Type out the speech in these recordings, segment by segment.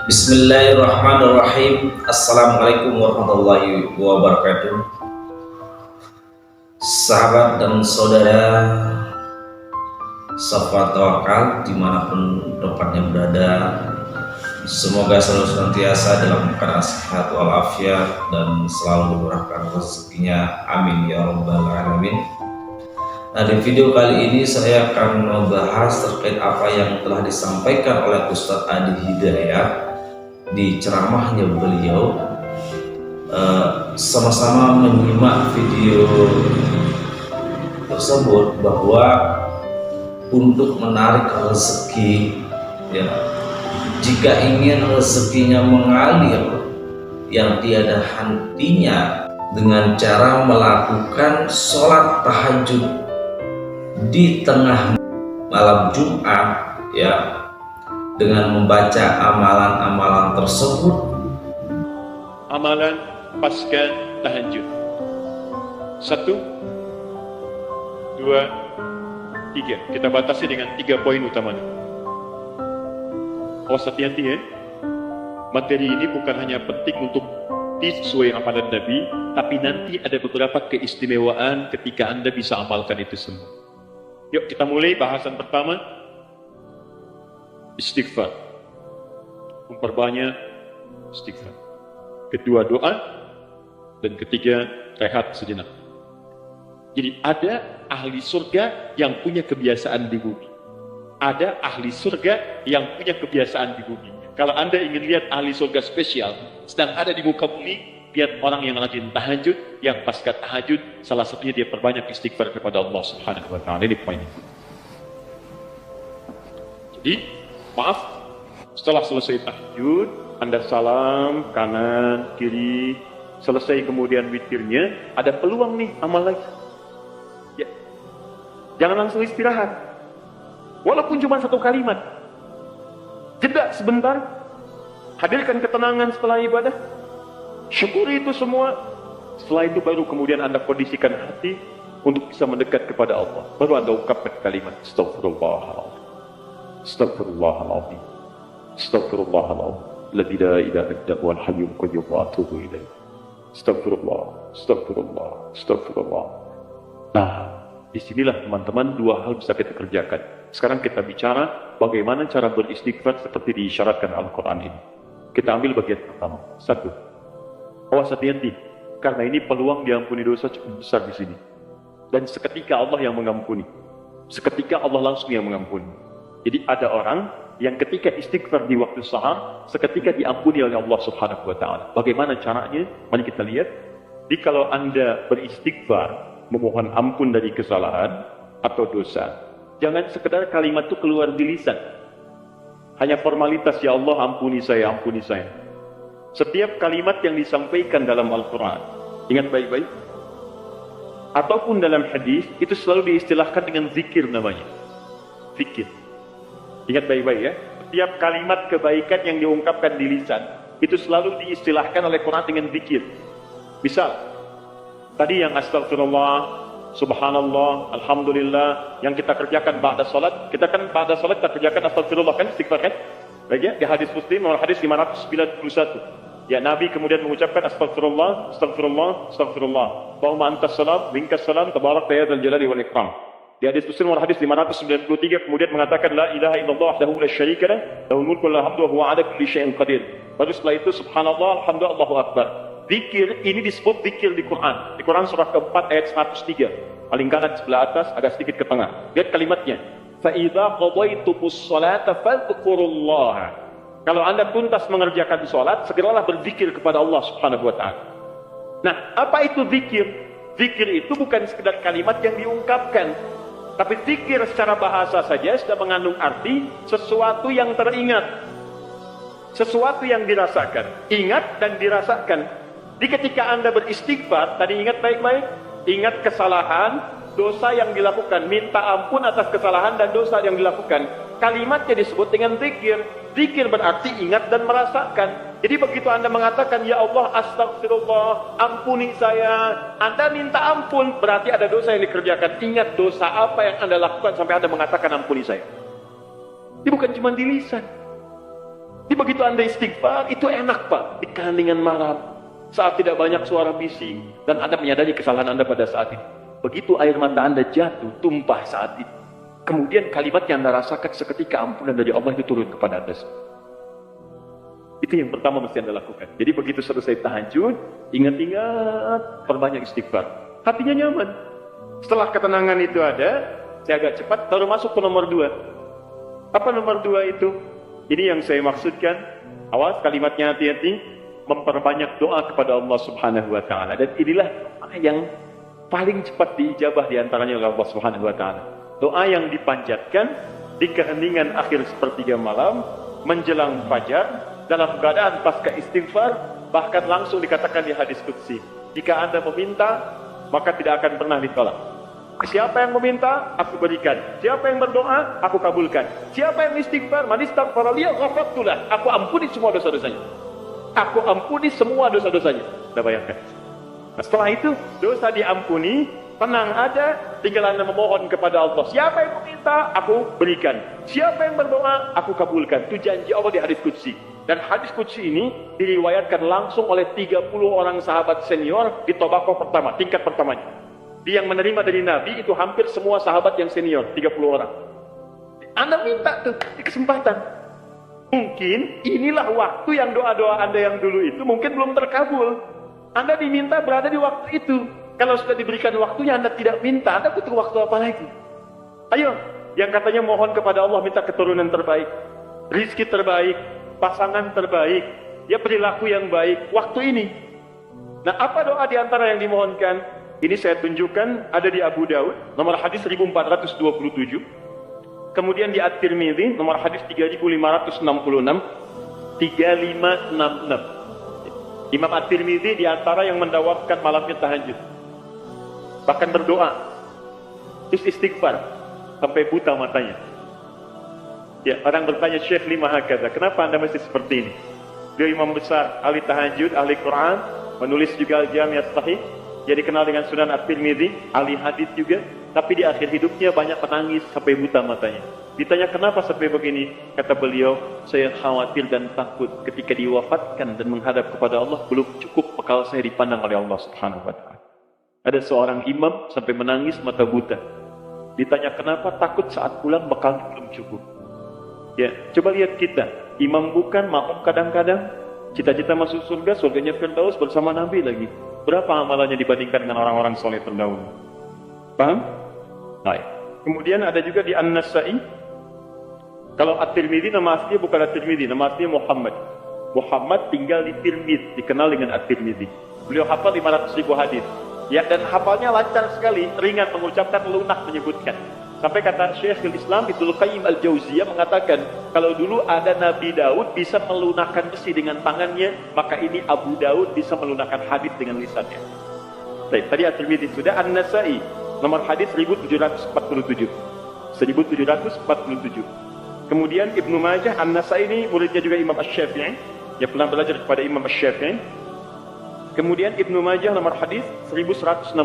Bismillahirrahmanirrahim. Assalamualaikum warahmatullahi wabarakatuh. Sahabat dan saudara Safa Tawakal dimanapun tempatnya berada, semoga selalu senantiasa dalam keadaan sehat walafiat dan selalu dimurahkan rezekinya. Amin ya rabbal alamin. Nah, di video kali ini saya akan membahas terkait apa yang telah disampaikan oleh Ustadz Adi Hidayat di ceramahnya beliau. Sama-sama menyimak video tersebut bahwa untuk menarik rezeki, ya, jika ingin rezekinya mengalir yang tiada hentinya dengan cara melakukan sholat tahajud di tengah malam Jumat, ya, dengan membaca amalan-amalan tersebut. Amalan pasca tahajud. 1, 2, 3. Kita batasi dengan 3 poin utamanya. Awas hati-hati ya. Materi ini bukan hanya penting untuk sesuai amalan Nabi, tapi nanti ada beberapa keistimewaan ketika Anda bisa amalkan itu semua. Yuk kita mulai bahasan pertama. Istighfar. Memperbanyak istighfar. Kedua doa. Dan ketiga rehat sejenak. Jadi ada ahli surga yang punya kebiasaan di bumi. Ada ahli surga yang punya kebiasaan di bumi. Kalau Anda ingin lihat ahli surga spesial sedang ada di muka bumi, lihat orang yang rajin tahajud, yang pasca tahajud salah satunya dia perbanyak istighfar kepada Allah Subhanahu wa taala. Ini poin. Jadi, maaf, setelah selesai tahajud, Anda salam kanan, kiri, selesai kemudian witirnya, ada peluang nih amal lagi. Ya. Jangan langsung istirahat. Walaupun cuma 1 kalimat. Jeda sebentar, hadirkan ketenangan setelah ibadah, syukuri itu semua. Setelah itu baru kemudian Anda kondisikan hati untuk bisa mendekat kepada Allah. Baru Anda ungkapkan kalimat Astaghfirullahaladzim, Astaghfirullahaladzim, Astaghfirullahaladzim, la ilaha illa anta wal hayyul qayyum wa atubu ilaih. Astaghfirullah, Astaghfirullah, Astaghfirullah. Nah, disinilah teman-teman 2 hal bisa kita kerjakan. Sekarang kita bicara bagaimana cara beristighfar seperti diisyaratkan Al-Quran ini. Kita ambil bagian pertama. 1. Awas hati-hati, karena ini peluang diampuni dosa cukup besar di sini. Dan seketika Allah yang mengampuni. Seketika Allah langsung yang mengampuni. Jadi ada orang yang ketika istighfar di waktu sahar, seketika diampuni oleh Allah Subhanahu wa taala. Bagaimana caranya? Mari kita lihat. Jadi kalau Anda beristighfar, memohon ampun dari kesalahan atau dosa, jangan sekedar kalimat itu keluar di lisan. Hanya formalitas, ya Allah ampuni saya, ampuni saya. Setiap kalimat yang disampaikan dalam Al-Quran, ingat baik-baik, ataupun dalam hadis, itu selalu diistilahkan dengan zikir namanya. Zikir. Ingat baik-baik ya. Setiap kalimat kebaikan yang diungkapkan di lisan, itu selalu diistilahkan oleh Quran dengan zikir. Misal, tadi yang astagfirullah, subhanallah, alhamdulillah, yang kita kerjakan ba'da salat, kita kan ba'da salat kita kerjakan astagfirullah kan, istighfar kan? Baik ya, di hadis Muslim nomor hadis 591. Ya, Nabi kemudian mengucapkan astagfirullah, astagfirullah, astagfirullah. Allahumma antas salam, minkas salam, tabarak ya dzal jalali wal ikram. Di hadis Muslim nomor hadis 593 kemudian mengatakan la ilaha illallah wahdahu la syarika lah, lahul mulku wa lahul hamdu wa huwa 'ala kulli syai'in qadir. Baru setelah itu subhanallah, alhamdulillah, Allahu akbar. Zikir ini disebut zikir di Quran. Di Quran surah keempat ayat 103. Paling kanan sebelah atas, agak sedikit ke tengah. Lihat kalimatnya. Fa idza qadaytumus sholata fadhkurullaha. Kalau Anda tuntas mengerjakan sholat, segeralah berzikir kepada Allah Subhanahu wa taala. Nah, apa itu zikir? Zikir itu bukan sekedar kalimat yang diungkapkan, tapi zikir secara bahasa saja sudah mengandung arti sesuatu yang teringat, sesuatu yang dirasakan. Ingat dan dirasakan. Jadi ketika Anda beristighfar, tadi ingat baik-baik, ingat kesalahan, dosa yang dilakukan, minta ampun atas kesalahan dan dosa yang dilakukan. Kalimatnya disebut dengan zikir. Zikir berarti ingat dan merasakan. Jadi begitu Anda mengatakan, ya Allah astagfirullah, ampuni saya, Anda minta ampun, berarti ada dosa yang dikerjakan. Ingat dosa apa yang Anda lakukan sampai Anda mengatakan ampuni saya. Ini bukan cuma di lisan. Di begitu Anda istighfar, itu enak Pak. Di keheningan malam, saat tidak banyak suara bising, dan Anda menyadari kesalahan Anda pada saat itu. Begitu air mata Anda jatuh, tumpah saat itu. Kemudian kalimat yang Anda rasakan seketika ampunan dari Allah itu turun kepada Anda. Itu yang pertama mesti Anda lakukan. Jadi begitu selesai tahajud, ingat-ingat, perbanyak istighfar. Hatinya nyaman. Setelah ketenangan itu ada, saya agak cepat, baru masuk ke nomor 2. Apa nomor 2 itu? Ini yang saya maksudkan. Awas kalimatnya, hati-hati. Memperbanyak doa kepada Allah Subhanahu wa Ta'ala. Dan inilah doa yang paling cepat diijabah diantaranya oleh Allah Subhanahu wa Ta'ala. Doa yang dipanjatkan di keheningan akhir sepertiga malam, menjelang fajar, dalam keadaan pasca istighfar, bahkan langsung dikatakan di hadis qudsi, jika Anda meminta, maka tidak akan pernah ditolak. Siapa yang meminta, aku berikan. Siapa yang berdoa, aku kabulkan. Siapa yang istighfar, man istaghfara li ghafartu lah, aku ampuni semua dosa-dosanya. Aku ampuni semua dosa-dosanya. Anda bayangkan. Nah, setelah itu, dosa diampuni, tenang ada, tinggal Anda memohon kepada Allah. Siapa yang meminta, aku berikan. Siapa yang berdoa, aku kabulkan. Itu janji Allah di hadis qudsi. Dan hadis qudsi ini diriwayatkan langsung oleh 30 orang sahabat senior di tabaqah pertama, tingkat pertamanya. Dia yang menerima dari Nabi itu hampir semua sahabat yang senior, 30 orang. Anda minta tuh di kesempatan. Mungkin inilah waktu yang doa-doa Anda yang dulu itu mungkin belum terkabul. Anda diminta berada di waktu itu. Kalau sudah diberikan waktunya Anda tidak minta, Anda butuh waktu apa lagi? Ayo, yang katanya mohon kepada Allah minta keturunan terbaik, rizki terbaik, pasangan terbaik, ya perilaku yang baik, waktu ini. Nah, apa doa diantara yang dimohonkan? Ini saya tunjukkan, ada di Abu Daud, nomor hadis 1427. Kemudian di At-Tirmidzi, nomor hadis 3566. 3566. Imam At-Tirmidzi diantara yang mendawamkan malamnya tahajud. Bahkan berdoa, terus istighfar, sampai buta matanya. Ya, orang bertanya, Syekh lima hakadha, kenapa Anda masih seperti ini? Dia imam besar, ahli tahajud, ahli Quran, menulis juga Al-Jami' As-Sahih, jadi kenal dengan Sunan At-Tirmidzi, ahli hadis juga, tapi di akhir hidupnya banyak menangis sampai buta matanya. Ditanya kenapa sampai begini? Kata beliau, saya khawatir dan takut ketika diwafatkan dan menghadap kepada Allah, belum cukup bekal saya dipandang oleh Allah Subhanahu wa Ta'ala. Ada seorang imam sampai menangis mata buta. Ditanya kenapa? Takut saat pulang bekal belum cukup. Ya, coba lihat kita, imam bukan, makmum kadang-kadang, cita-cita masuk surga, surganya Firdaus bersama Nabi lagi. Berapa amalannya dibandingkan dengan orang-orang soleh terdahulu? Paham? Baik. Kemudian ada juga di An-Nasa'i. Kalau At-Tirmidzi nama aslinya bukan At-Tirmidzi, nama aslinya Muhammad. Muhammad tinggal di Tirmidz, dikenal dengan At-Tirmidzi. Beliau hafal 500.000 hadis. Ya, dan hafalnya lancar sekali, ringan mengucapkan, lunak menyebutkan. Sampai kata Syekhul Islam Ibnu Qayyim Al-Jauziyah mengatakan, kalau dulu ada Nabi Daud bisa melunakkan besi dengan tangannya, maka ini Abu Daud bisa melunakkan hadis dengan lisannya. Baik, tadi At-Tirmidzi sudah. An-Nasa'i nomor hadis 1747. 1747. Kemudian Ibnu Majah, An-Nasa'i ini muridnya juga Imam Asy-Syafi'i, yang pernah belajar kepada Imam Asy-Syafi'i. Kemudian Ibnu Majah nomor hadis 1168.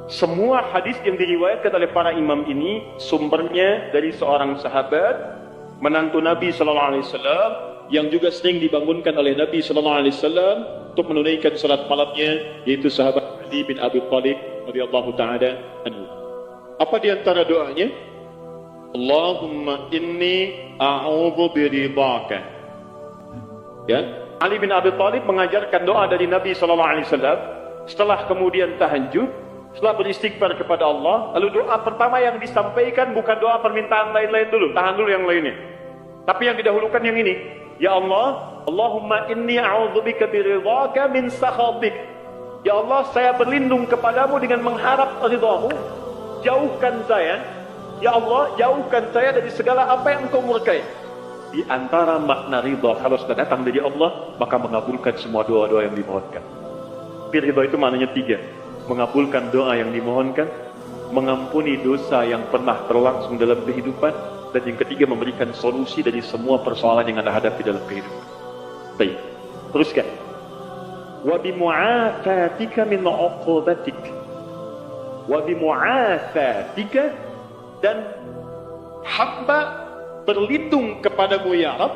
Semua hadis yang diriwayatkan oleh para imam ini sumbernya dari seorang sahabat, menantu Nabi sallallahu alaihi wasallam, yang juga sering dibangunkan oleh Nabi sallallahu alaihi wasallam untuk menunaikan salat malamnya, yaitu sahabat Ali bin Abi Thalib radhiyallahu taala anhu. Apa di antara doanya? Allahumma inni a'udzu biridhaka. Ya, Ali bin Abi Thalib mengajarkan doa dari Nabi sallallahu alaihi wasallam setelah kemudian tahajud. Setelah beristighfar kepada Allah, lalu doa pertama yang disampaikan bukan doa permintaan lain-lain dulu, tahan dulu yang lainnya. Tapi yang didahulukan yang ini, ya Allah, Allahumma inni a'udzubika biridhaka min sakhatik. Ya Allah, saya berlindung kepadamu dengan mengharap ridhamu. Jauhkan saya, ya Allah, jauhkan saya dari segala apa yang engkau murkai. Di antara makna ridha, kalau sudah datang dari Allah, maka mengabulkan semua doa-doa yang dimohonkan. Ridha itu maknanya 3. Mengabulkan doa yang dimohonkan, mengampuni dosa yang pernah berlangsung dalam kehidupan, dan yang ketiga memberikan solusi dari semua persoalan yang Anda hadapi dalam kehidupan. Baik, teruskan. Wa bimu'afatika min 'uqubatik. Wa bimu'afatika, dan hamba berlindung kepadamu ya Rabb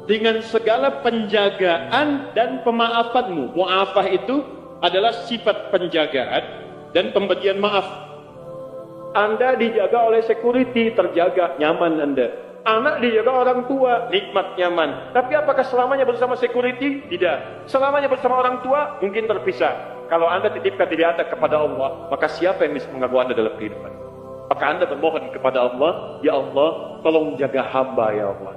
dengan segala penjagaan dan pemaafanmu. Mu'afah itu adalah sifat penjagaan dan pemberian maaf. Anda dijaga oleh security, terjaga, nyaman Anda. Anak dijaga orang tua, nikmat, nyaman. Tapi apakah selamanya bersama security? Tidak. Selamanya bersama orang tua, mungkin terpisah. Kalau Anda titipkan diri Anda kepada Allah, maka siapa yang bisa mengganggu Anda dalam kehidupan? Maka Anda bermohon kepada Allah, ya Allah, tolong jaga hamba ya Allah.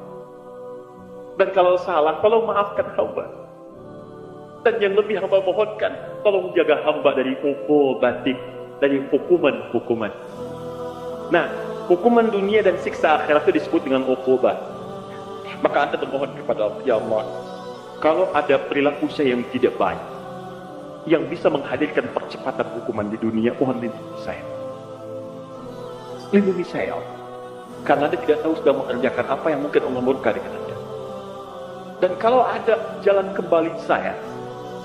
Dan kalau salah, tolong maafkan hamba. Dan yang lebih hamba mohonkan, tolong jaga hamba dari batik, dari hukuman-hukuman. Nah, hukuman dunia dan siksa akhirat itu disebut dengan uqubat. Maka Anda bermohon kepada Allah, ya Allah, kalau ada perilaku saya yang tidak baik, yang bisa menghadirkan percepatan hukuman di dunia, mohon lindungi saya. Lindungi saya, Allah. Karena Anda tidak tahu sedang mengerjakan apa yang mungkin Allah murka dengan Anda. Dan kalau ada jalan kembali saya,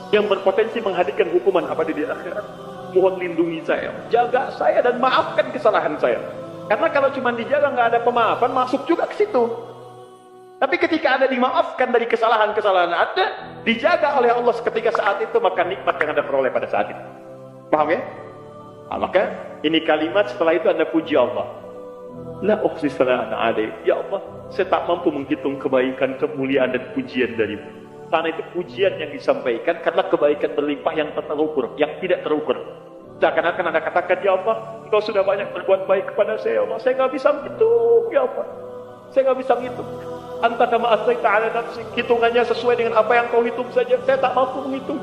yang berpotensi menghadirkan hukuman apa di akhirat, mohon lindungi saya, jaga saya dan maafkan kesalahan saya. Karena kalau cuma dijaga nggak ada pemaafan, masuk juga ke situ. Tapi ketika Anda dimaafkan dari kesalahan-kesalahan Anda, dijaga oleh Allah ketika saat itu, maka nikmat yang Anda peroleh pada saat itu. Paham ya? Nah, maka ini kalimat setelah itu Anda puji Allah. La ukhsi sana'an 'alaik. Ya Allah, saya tak mampu menghitung kebaikan, kemuliaan dan pujian darimu. Karena itu pujian yang disampaikan karena kebaikan berlimpah yang tak terukur, yang tidak terukur. Seakan-akan Anda katakan, ya Allah, Engkau sudah banyak berbuat baik kepada saya, ya Allah. Saya nggak bisa menghitung, ya Allah. Saya nggak bisa menghitung. Anta kama asraita ala nafsik, hitungannya sesuai dengan apa yang kau hitung saja. Saya tak mampu menghitung.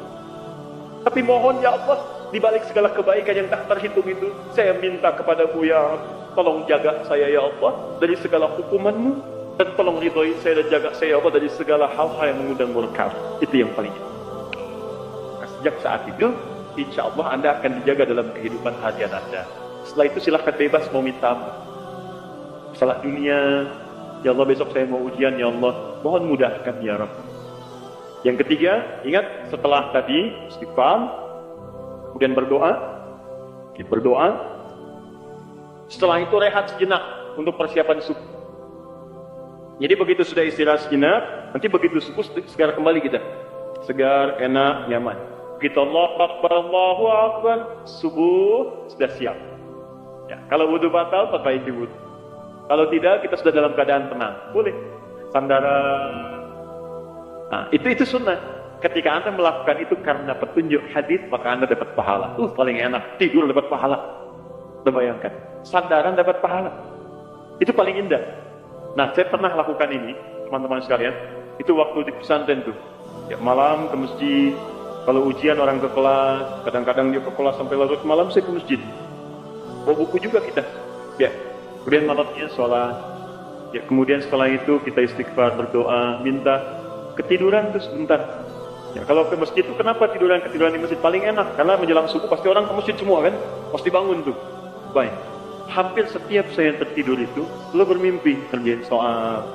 Tapi mohon ya Allah, di balik segala kebaikan yang tak terhitung itu, saya minta kepadamu ya Allah, tolong jaga saya ya Allah dari segala hukumanmu, dan tolong ridhoi saya dan jaga saya ya Allah dari segala hal-hal yang mengundang murka. Itu yang paling penting. Sejak saat itu, insya Allah Anda akan dijaga dalam kehidupan harian Anda. Setelah itu silahkan bebas mau minta masalah dunia. Ya Allah, besok saya mau ujian, ya Allah, mohon mudahkan ya Rabb. Yang ketiga, ingat setelah tadi istighfar, kemudian berdoa. Setelah itu rehat sejenak untuk persiapan subuh. Jadi begitu sudah istirahat sejenak, nanti begitu subuh segar kembali kita. Segar, enak, nyaman. Begitu Allahu Akbar, subuh sudah siap. Ya, kalau wudu batal, perbaiki wudu. Kalau tidak, kita sudah dalam keadaan tenang. Boleh. Sandaran. Nah, itu sunnah. Ketika Anda melakukan itu karena petunjuk hadis, maka Anda dapat pahala. Paling enak. Tidur dapat pahala. Anda bayangkan. Sandaran dapat pahala. Itu paling indah. Nah, saya pernah lakukan ini, teman-teman sekalian. Itu waktu di pesantren tuh. Ya, malam ke masjid. Kalau ujian orang ke kelas, kadang-kadang dia ke kelas sampai larut malam, saya ke masjid. Bawa buku juga kita. Ya. Kemudian malamnya sholat. Ya, kemudian setelah itu kita istighfar, berdoa, minta. Ketiduran terus sebentar. Ya, kalau ke masjid itu kenapa ketiduran di masjid paling enak? Karena menjelang subuh pasti orang ke masjid semua kan? Pasti bangun tuh. Baik. Hampir setiap saya tertidur itu, lo bermimpi kerjain soal,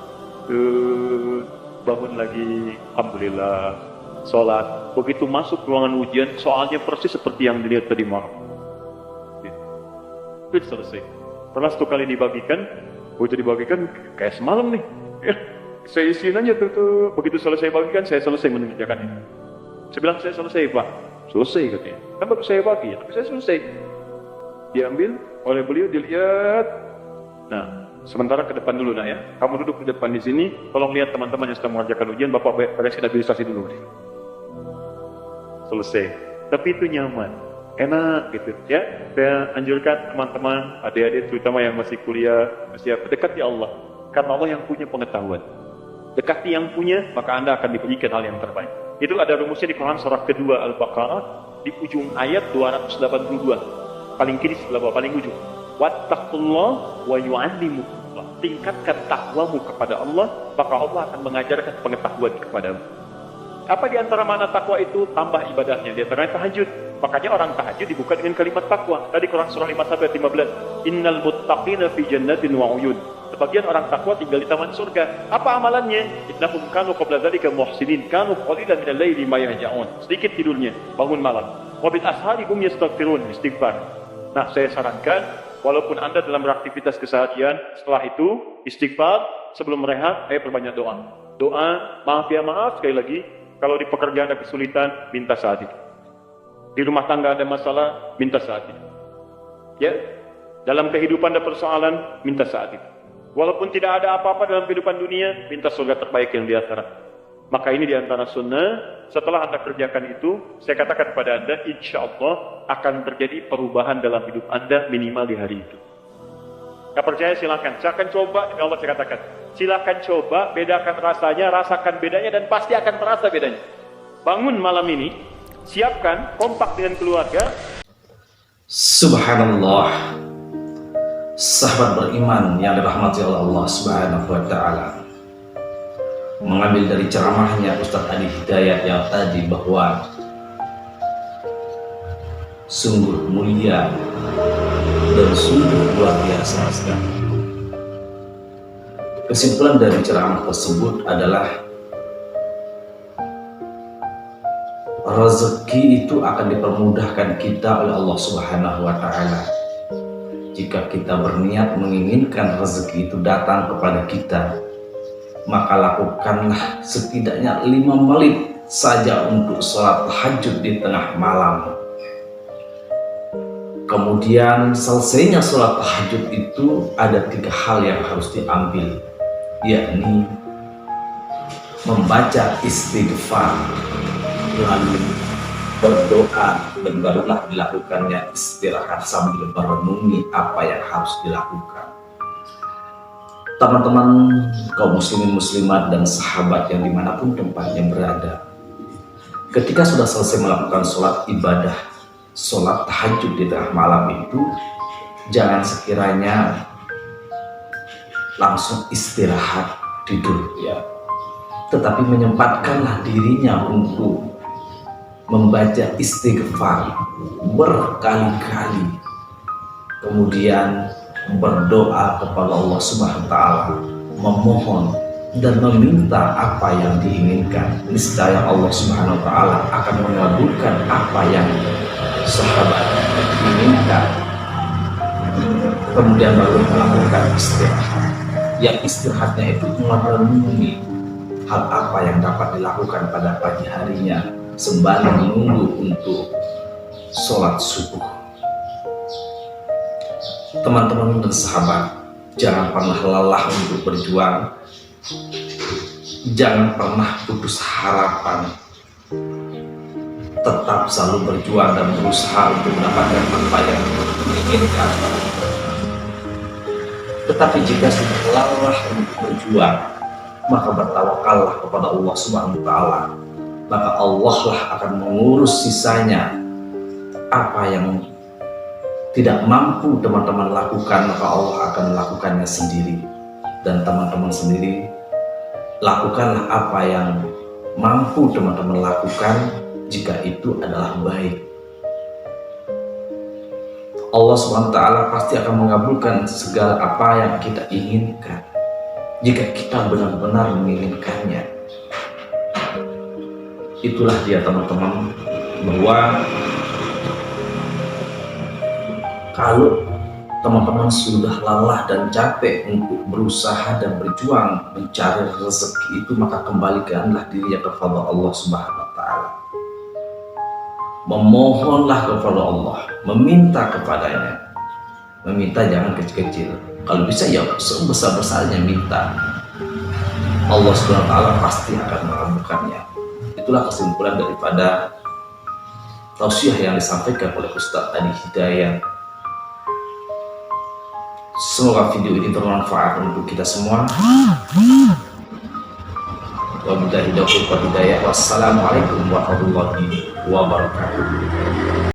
bangun lagi, alhamdulillah, sholat. Begitu masuk ruangan ujian, soalnya persis seperti yang dilihat tadi malam. Itu selesai. Pernah satu kali dibagikan, begitu dibagikan kayak semalam nih. Ya, saya isiin aja tuh. Begitu selesai bagikan, saya selesai mengerjakan ini. Saya bilang, saya selesai Pak. Selesai katanya. Kan baru saya bagi, tapi saya selesai. Diambil oleh beliau, dilihat. Nah, sementara ke depan dulu nak ya. Kamu duduk di depan di sini, tolong lihat teman-teman yang sedang mengerjakan ujian, Bapak beresin administrasi dulu. Selesai. Tapi itu nyaman. Enak gitu ya. Saya anjurkan teman-teman, adik-adik terutama yang masih kuliah, masih dekati Allah. Karena Allah yang punya pengetahuan. Dekati yang punya, maka Anda akan diberikan hal yang terbaik. Itu ada rumusnya di Quran surah kedua Al-Baqarah di ujung ayat 282. Paling kiri sebelah bawah, paling ujung. Wattaqullah wa yu'allimukumullah. Tingkatkan takwamu kepada Allah, maka Allah akan mengajarkan pengetahuan kepadamu. Apa di antara mana takwa itu? Tambah ibadahnya. Di antaranya tahajud. Makanya orang tahajud dibuka dengan kalimat takwa. Tadi Quran surah 51 ayat 15. Innal muttaqina fi jannatin wa uyun. Sebagian orang takwa tinggal di taman surga. Apa amalannya? Innahum kanu qabla dzalika muhsinin, kanu qalilan minal laili ma yahja'un. Sedikit tidurnya, bangun malam. Wa bil ashari hum yastaghfirun, istighfar. Nah, saya sarankan Walaupun Anda dalam beraktivitas keseharian, setelah itu istighfar, sebelum rehat, ayo perbanyak doa. Doa, maaf ya maaf, sekali lagi, kalau di pekerjaan ada kesulitan, minta saat itu. Di rumah tangga ada masalah, minta saat itu. Ya, dalam kehidupan ada persoalan, minta saat itu. Walaupun tidak ada apa-apa dalam kehidupan dunia, minta surga terbaik yang di akhirat. Maka ini di antara sunnah. Setelah Anda kerjakan itu, saya katakan kepada Anda, insya Allah akan terjadi perubahan dalam hidup Anda minimal di hari itu. Gak percaya silakan. Saya akan coba, demi Allah saya katakan. Silakan coba, bedakan rasanya, rasakan bedanya, dan pasti akan terasa bedanya. Bangun malam ini, siapkan, kompak dengan keluarga. Subhanallah. Sahabat beriman yang dirahmati oleh Allah Subhanahu wa Ta'ala, mengambil dari ceramahnya Ustadz Adi Hidayat yang tadi, bahwa sungguh mulia dan sungguh luar biasa sekali. Kesimpulan dari ceramah tersebut adalah rezeki itu akan dipermudahkan kita oleh Allah Subhanahu wa Ta'ala jika kita berniat menginginkan rezeki itu datang kepada kita. Maka lakukanlah setidaknya 5 menit saja untuk sholat tahajud di tengah malam. Kemudian selesainya sholat tahajud itu ada 3 hal yang harus diambil, yakni membaca istighfar, lalu berdoa, dan barulah dilakukannya istirahat sambil merenungi apa yang harus dilakukan. Teman-teman kaum muslimin muslimat dan sahabat yang dimanapun tempatnya berada, ketika sudah selesai melakukan sholat ibadah, sholat tahajud di tengah malam itu, jangan sekiranya langsung istirahat tidur ya, tetapi menyempatkanlah dirinya untuk membaca istighfar berkali-kali, kemudian berdoa kepada Allah Subhanahu wa Ta'ala, memohon dan meminta apa yang diinginkan. Niscaya Allah Subhanahu wa Ta'ala akan mengabulkan apa yang sahabat inginkan. Kemudian baru melakukan istirahat. Yang istirahatnya itu merenungi hal apa yang dapat dilakukan pada pagi harinya sembari menunggu untuk sholat subuh. Teman-teman dan sahabat, jangan pernah lelah untuk berjuang, jangan pernah putus harapan, tetap selalu berjuang dan berusaha untuk mendapatkan apa yang diinginkan. Tetapi jika sudah lelah untuk berjuang, maka bertawakallah kepada Allah Subhanahu wa Ta'ala, maka Allah lah akan mengurus sisanya. Apa yang tidak mampu teman-teman lakukan, maka Allah akan melakukannya sendiri. Dan teman-teman sendiri lakukanlah apa yang mampu teman-teman lakukan jika itu adalah baik. Allah SWT pasti akan mengabulkan segala apa yang kita inginkan jika kita benar-benar menginginkannya. Itulah dia teman-teman, bahwa kalau teman-teman sudah lelah dan capek untuk berusaha dan berjuang mencari rezeki itu, maka kembalikanlah dirinya kepada Allah Subhanahu wa Ta'ala. Memohonlah kepada Allah, meminta kepadanya. Meminta jangan kecil-kecil, kalau bisa ya sebesar-besarnya minta. Allah Subhanahu wa Ta'ala pasti akan mengabulkannya. Itulah kesimpulan daripada tausiah yang disampaikan oleh Ustadz Adi Hidayat. Semoga video ini bermanfaat untuk kita semua. Wabillahi taufiq wal hidayah. Wassalamualaikum warahmatullahi wabarakatuh.